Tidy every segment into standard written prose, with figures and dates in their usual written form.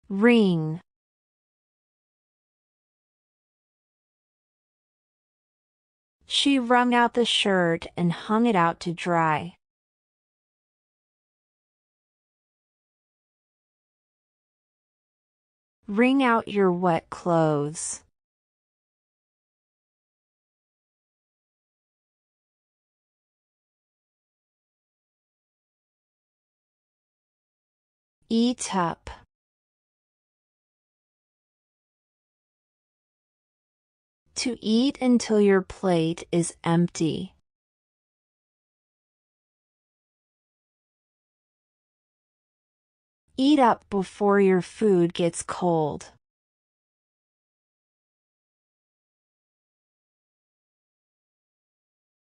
Ring. She wrung out the shirt and hung it out to dry. Wring out your wet clothes. Eat up. To eat until your plate is empty. Eat up before your food gets cold.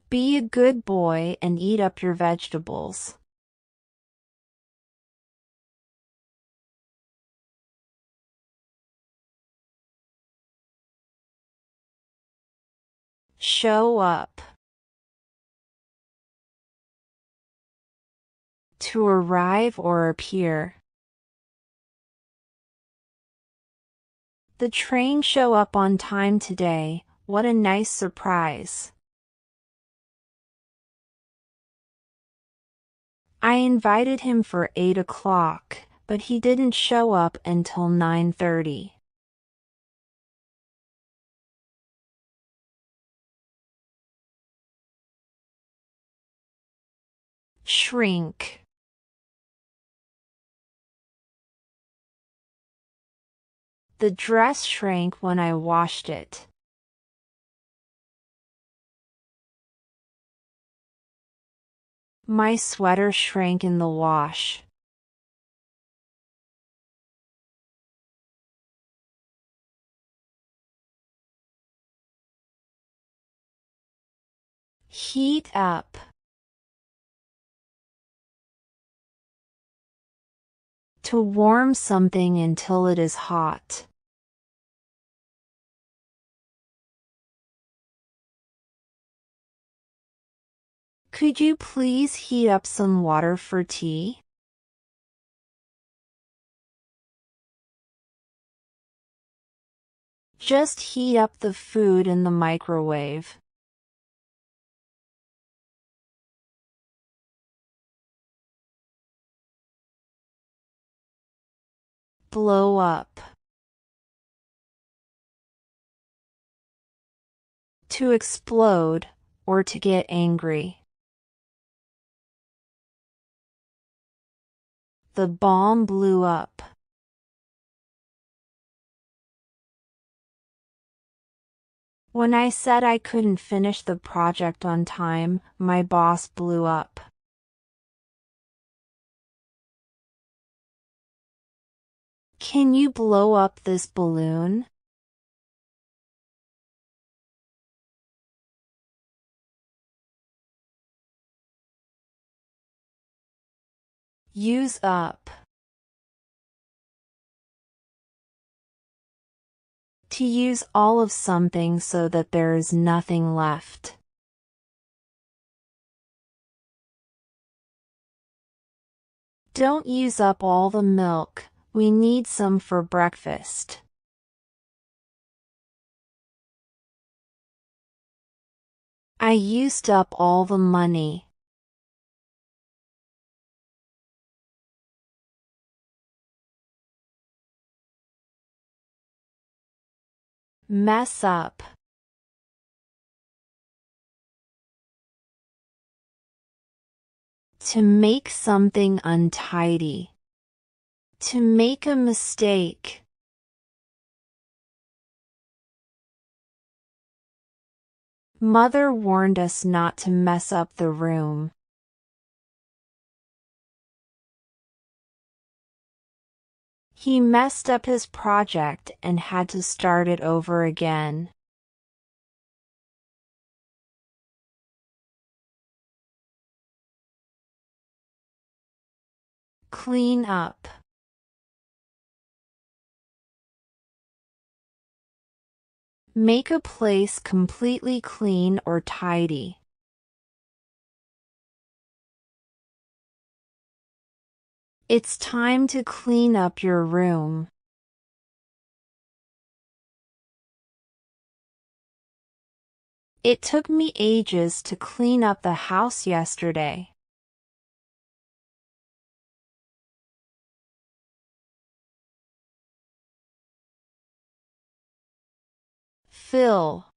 Be a good boy and eat up your vegetables. Show up. To arrive or appear. The train showed up on time today. What a nice surprise. I invited him for 8 o'clock, but he didn't show up until 9:30. Shrink. The dress shrank when I washed it. My sweater shrank in the wash. Heat up. To warm something until it is hot. Could you please heat up some water for tea? Just heat up the food in the microwave. Blow up. To explode, or to get angry. The bomb blew up. When I said I couldn't finish the project on time, my boss blew up. Can you blow up this balloon? Use up. To use all of something so that there is nothing left. Don't use up all the milk. We need some for breakfast. I used up all the money. Mess up. To make something untidy. To make a mistake. Mother warned us not to mess up the room. He messed up his project and had to start it over again. Clean up. Make a place completely clean or tidy. It's time to clean up your room. It took me ages to clean up the house yesterday. Fill.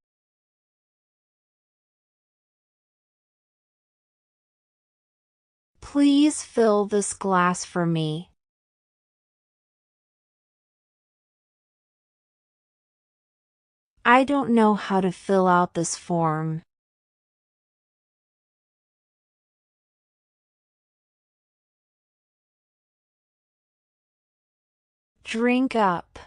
Please fill this glass for me. I don't know how to fill out this form. Drink up.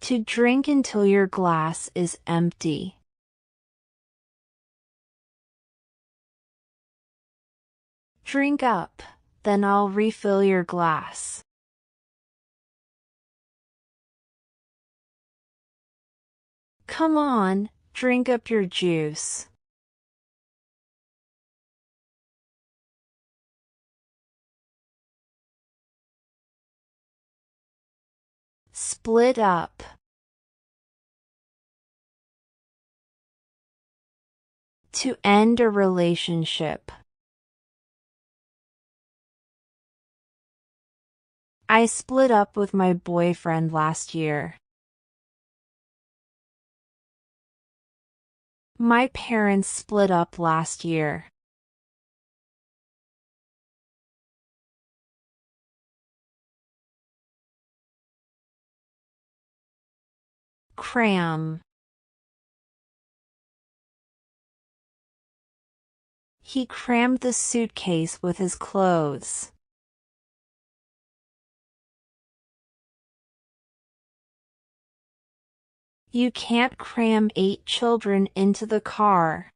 To drink until your glass is empty. Drink up, then I'll refill your glass. Come on, drink up your juice. Split up. To end a relationship. I split up with my boyfriend last year. My parents split up last year. Cram. He crammed the suitcase with his clothes. You can't cram 8 children into the car.